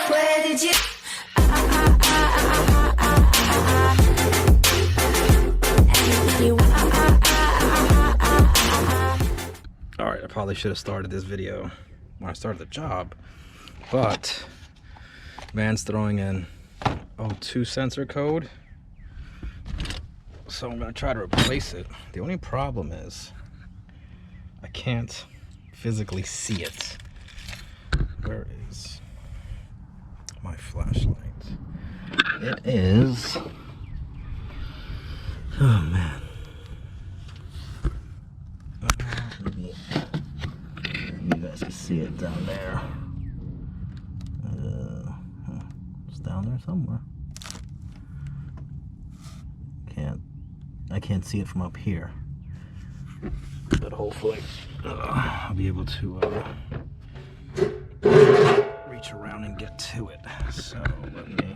Where did you? Alright, I probably should have started this video when I started the job, but man's throwing in O2 sensor code, so I'm going to try to replace it. The only problem is I can't physically see it. Where is my flashlight? It is... Oh man. Maybe you guys can see it down there. It's down there somewhere. I can't see it from up here. But hopefully I'll be able to reach around and get to it. So let me...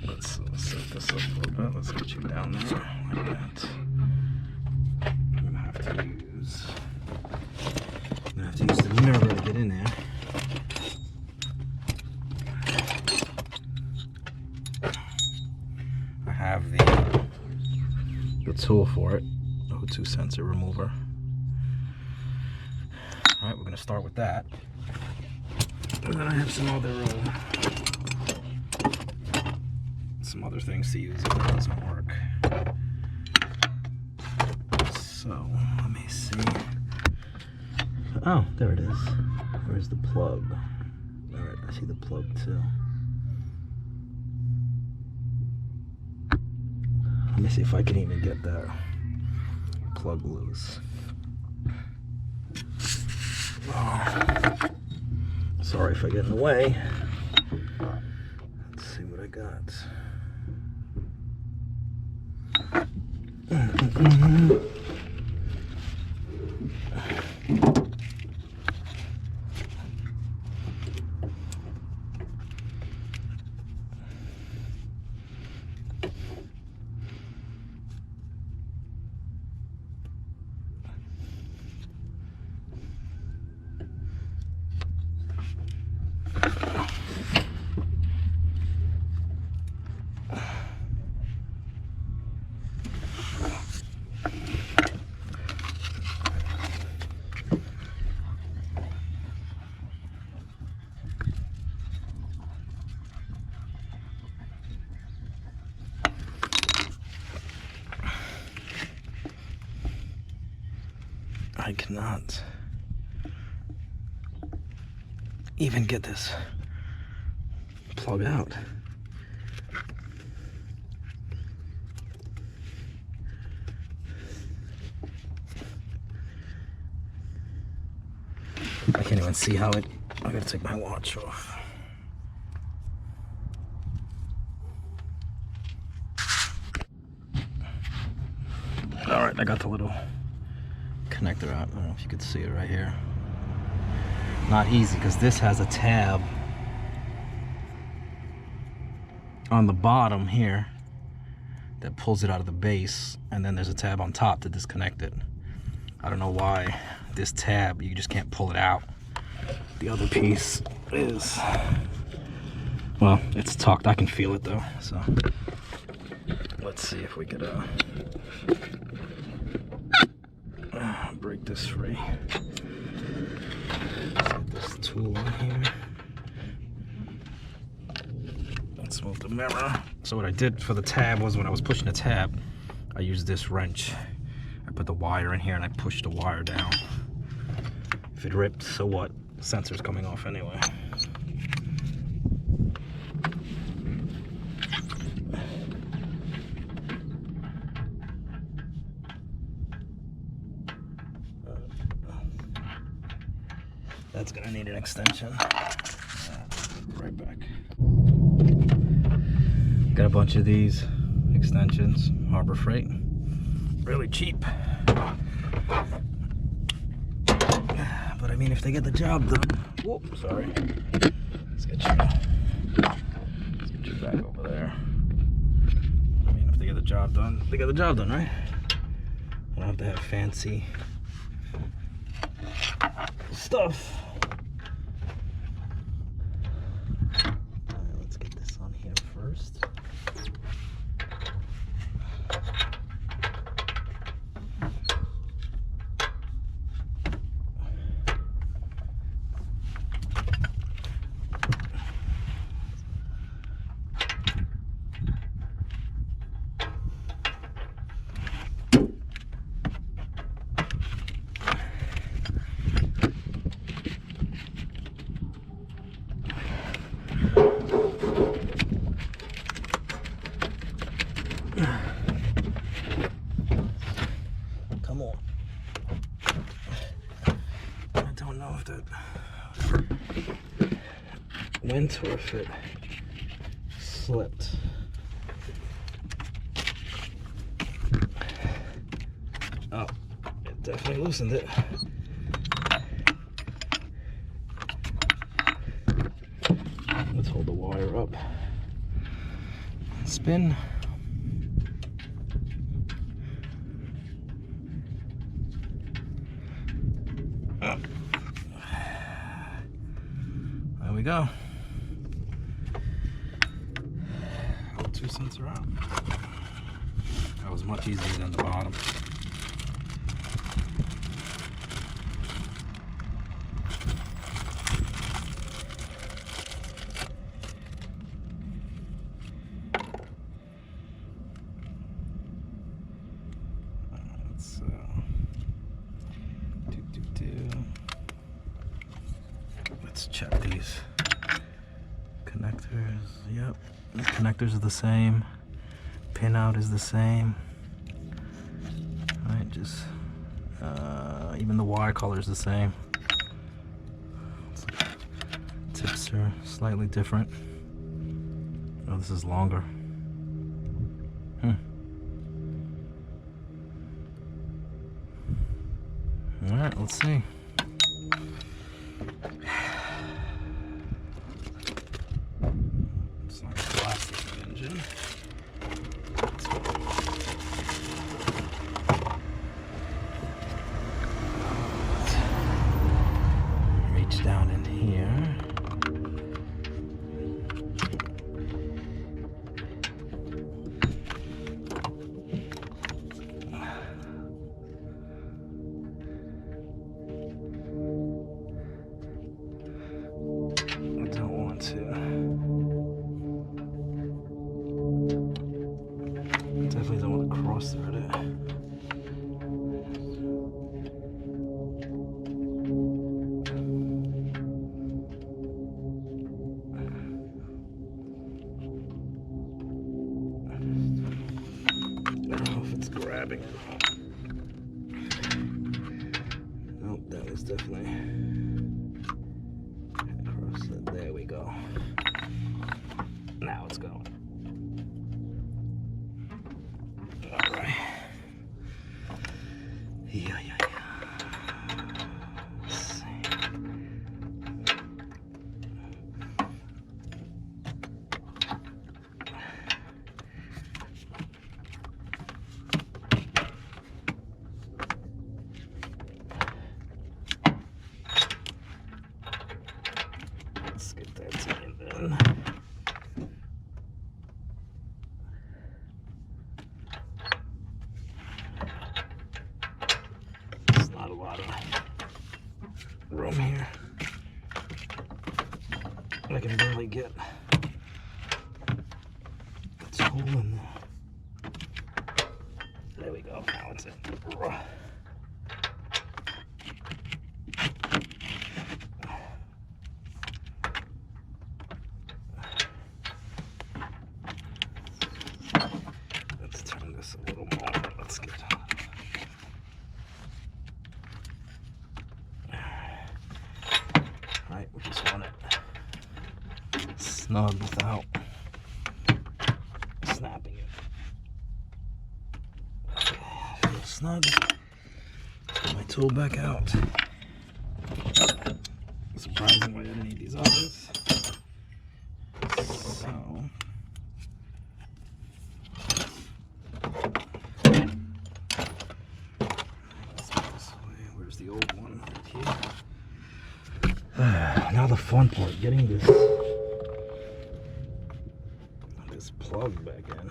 Let's set this up a little bit. Let's get you down there like that. I'm gonna have to use the mirror to get in there. I have the tool for it, O2 sensor remover. All right, we're gonna start with that. And then I have some other things to use if it doesn't work. So let me see. Oh, there it is. Where's the plug? All right, I see the plug too. Let me see if I can even get that plug loose. Oh. Sorry if I get in the way. Let's see what I got. I cannot even get this plug out. I can't even see how it... I gotta take my watch off. Alright, I got the little connector out. I don't know if you could see it right here. Not easy because this has a tab on the bottom here that pulls it out of the base, and then there's a tab on top to disconnect it. I don't know why this tab, you just can't pull it out. The other piece is, well, it's tucked. I can feel it though, so let's see if we could break this free. Let's get this tool on here. Let's move the mirror. So what I did for the tab was, when I was pushing the tab, I used this wrench. I put the wire in here and I pushed the wire down. If it ripped, so what? The sensor's coming off anyway. That's gonna need an extension. Right back. Got a bunch of these extensions, Harbor Freight. Really cheap. But I mean, if they get the job done. Whoop, sorry. Let's get you back over there. I mean, if they get the job done, they get the job done, right? I don't have to have fancy stuff. Alright, let's get this on here first. Come on. I don't know if that went or if it slipped. Oh, it definitely loosened it. Let's hold the wire up. Spin. There we go. All 2 cents are out. That was much easier than the bottom. Let's check these connectors. Yep, the connectors are the same. Pin out is the same. All right, just even the wire color is the same. Tips are slightly different. Oh, this is longer. All right, let's see. It's like a plastic engine. Reach down in here. Definitely don't want to cross thread it. I don't know if it's grabbing it. Nope, that was definitely across it. There we go. Now it's going. Alright. Yeah. Let's see. Let's get that tightened in. Not a lot of room here. I can barely get the tool in there. There we go. Now it's in. Let's turn this a little more. Let's get right, we just want it snug without snapping it. Okay, I feel snug. Get my tool back out. Surprisingly, I didn't need these others. So Now the fun part, getting this plug back in.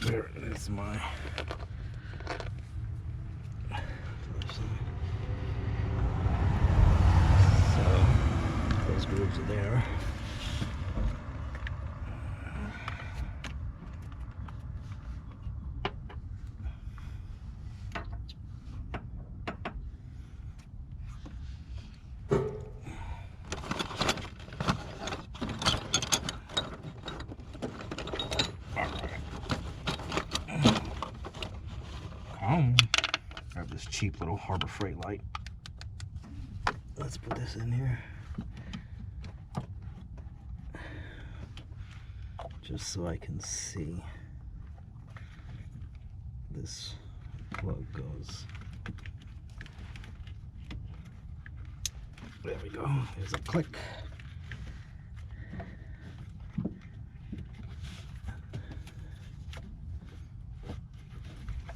There is my so those grooves are there. Grab this cheap little Harbor Freight light. Let's put this in here. Just so I can see. This plug goes. There we go. There's a click.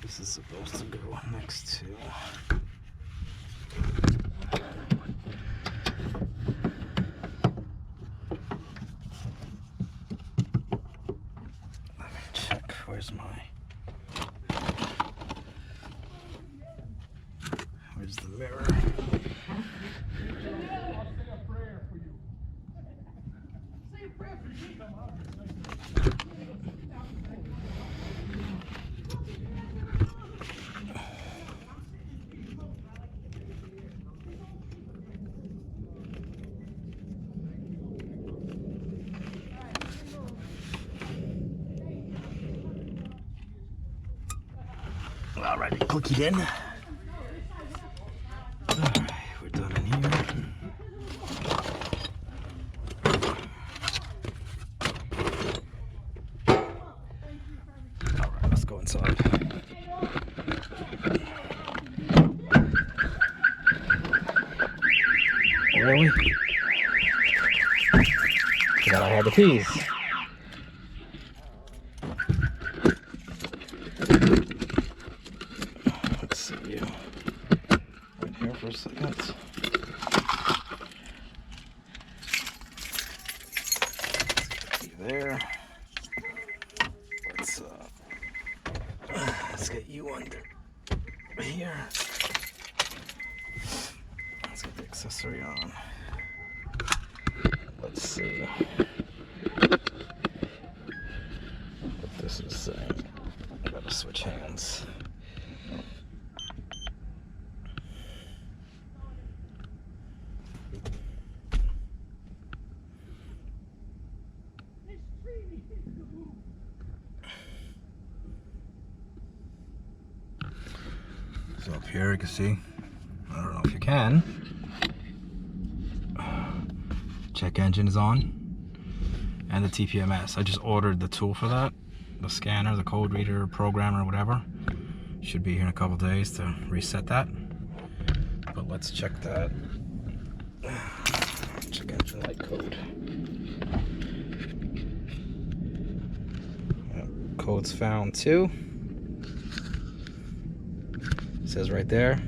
This is supposed to go next to. Let me check. Where's the mirror? Alright, click it in. Alright, we're done in here. Alright, let's go inside. Really? Forgot I had the keys. For a second. There. Let's get you under here. Let's get the accessory on. Let's see what this is saying. I gotta switch hands. So up here you can see, I don't know if you can, check engine is on, and the TPMS. I just ordered the tool for that, the scanner, the code reader, programmer, whatever. Should be here in a couple days to reset that. But let's check that. Check engine light code. Code's found too. It says right there,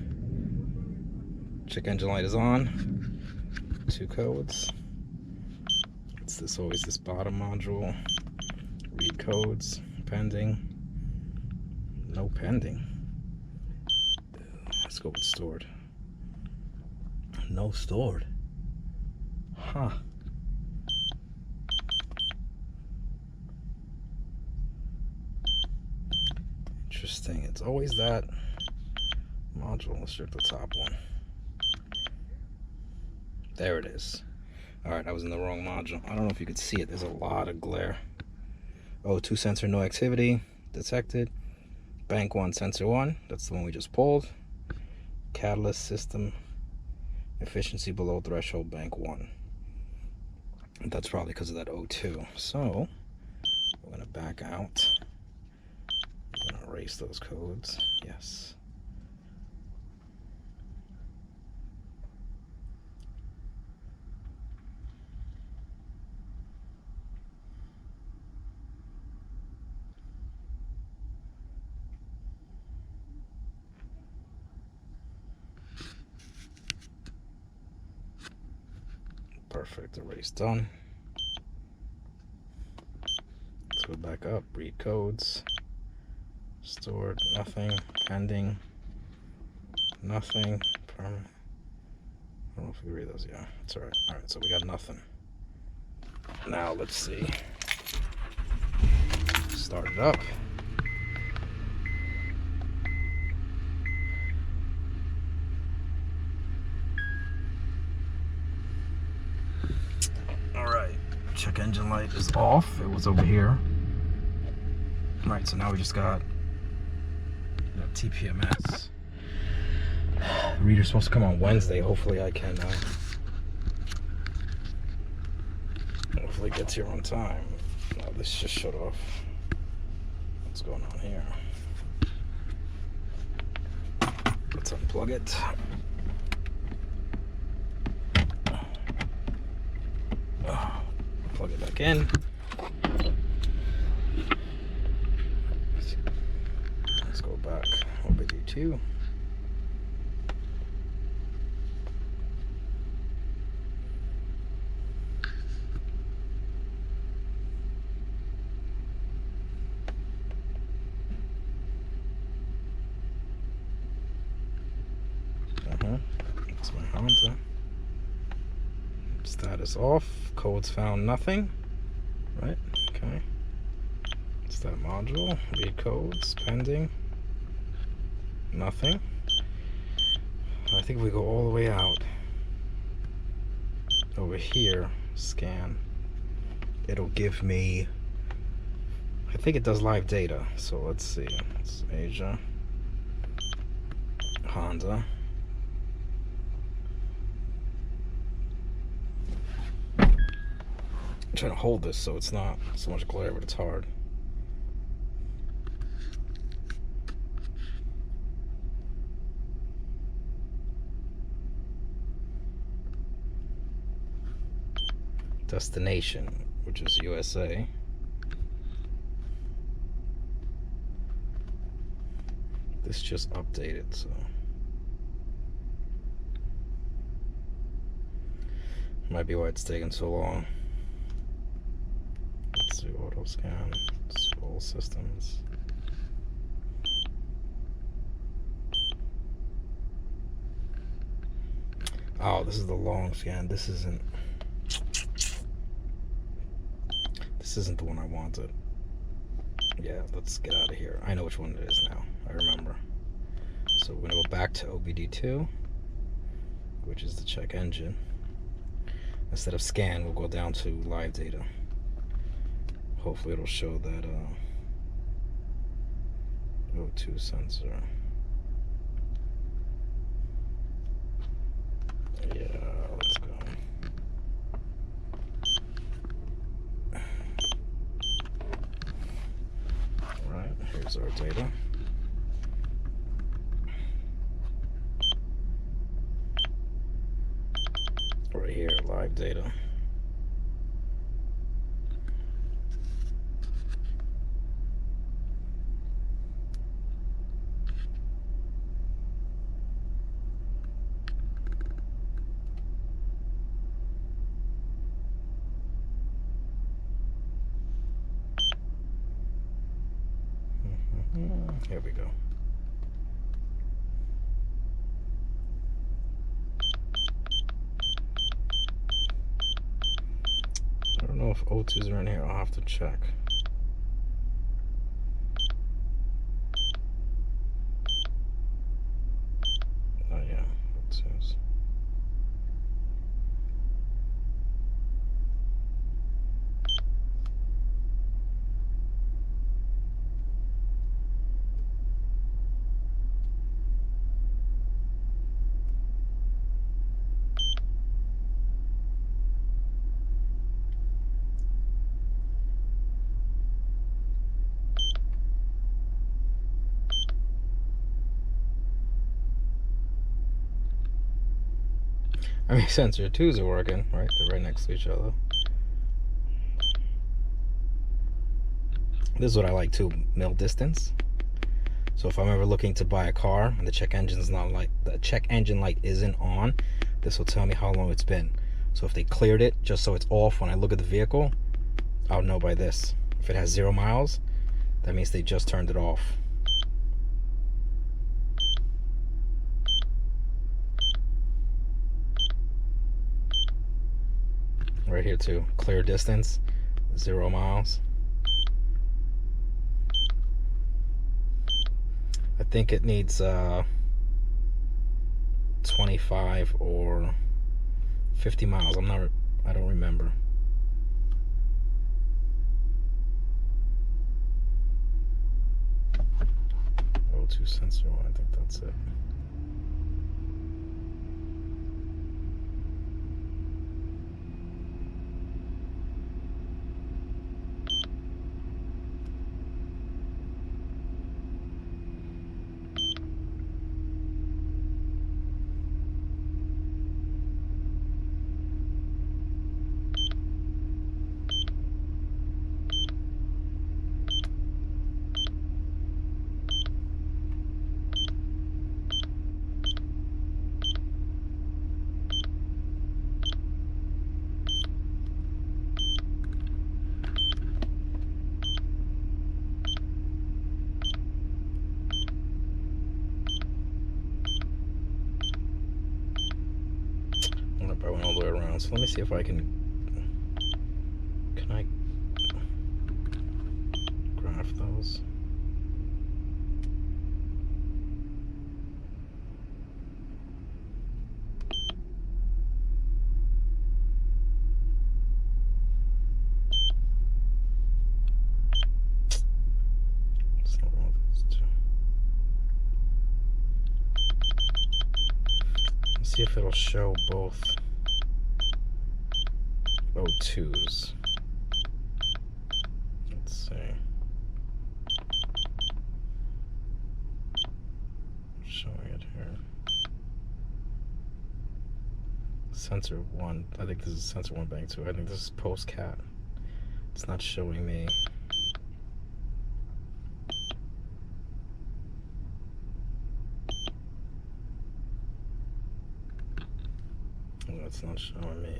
check engine light is on. 2 codes. It's always this bottom module. Read codes, pending. No pending. Let's go with stored. No stored. Huh. Interesting. It's always that module. Let's check the top one. There it is. Alright, I was in the wrong module. I don't know if you could see it. There's a lot of glare. O2 sensor no activity detected. Bank 1 sensor 1. That's the one we just pulled. Catalyst system efficiency below threshold, bank 1. That's probably because of that O2. So we're going to back out. We're going to erase those codes. Yes. Perfect, the race done. Let's go back up, read codes. Stored, nothing. Pending, nothing. Permanent. I don't know if we read those. Yeah, it's alright. Alright, so we got nothing. Now let's see. Start it up. Alright, check engine light is off. It was over here. Alright, so now we just got TPMS. The reader's supposed to come on Wednesday. Hopefully I can hopefully it gets here on time. No, this just shut off. What's going on here? Let's unplug it. Plug it back in. Let's go back. OBD2. That's my Honda. Status off. Codes found, nothing. Right? Okay. It's that module. Read codes. Pending. Nothing. I think if we go all the way out over here, scan, it'll give me, I think it does live data. So let's see. It's Asia, Honda. I'm trying to hold this so it's not so much glare, but it's hard. Destination, which is USA. This just updated, so might be why it's taking so long. Let's do auto scan, all systems. Oh, this is the long scan. This isn't the one I wanted. Yeah, let's get out of here. I know which one it is now. I remember. So we're gonna go back to OBD2, which is the check engine. Instead of scan, we'll go down to live data. Hopefully it'll show that O2 sensor. Yeah, let's go. Alright, here's our data. Right here, live data. Here we go. I don't know if O2s are in here. I'll have to check. Oh yeah, O2s. I mean, sensor 2s are working, right? They're right next to each other. This is what I like too, mil distance. So if I'm ever looking to buy a car and the check engine light isn't on, this will tell me how long it's been. So if they cleared it just so it's off when I look at the vehicle, I'll know by this. If it has 0 miles, that means they just turned it off. Right here too, clear distance, 0 miles. I think it needs 25 or 50 miles. I don't remember. O2 sensor, I think that's it. I went all the way around, so let me see if I can I graph those? It's not one of those two. Let's see if it'll show both O2s. Let's see. Showing it here. Sensor 1. I think this is sensor 1 bank 2. I think this is post cat. It's not showing me. Oh, it's not showing me.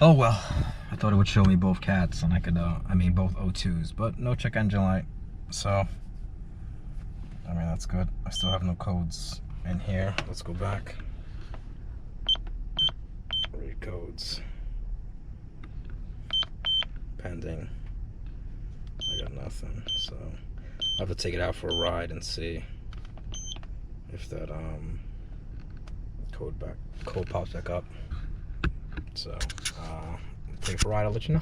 Oh well, I thought it would show me both cats and I could, both O2s, but no check engine light. So, I mean, that's good. I still have no codes in here. Let's go back. Read codes. Pending. I got nothing, so I'll have to take it out for a ride and see if that code pops back up. So take it for a ride, I'll let you know.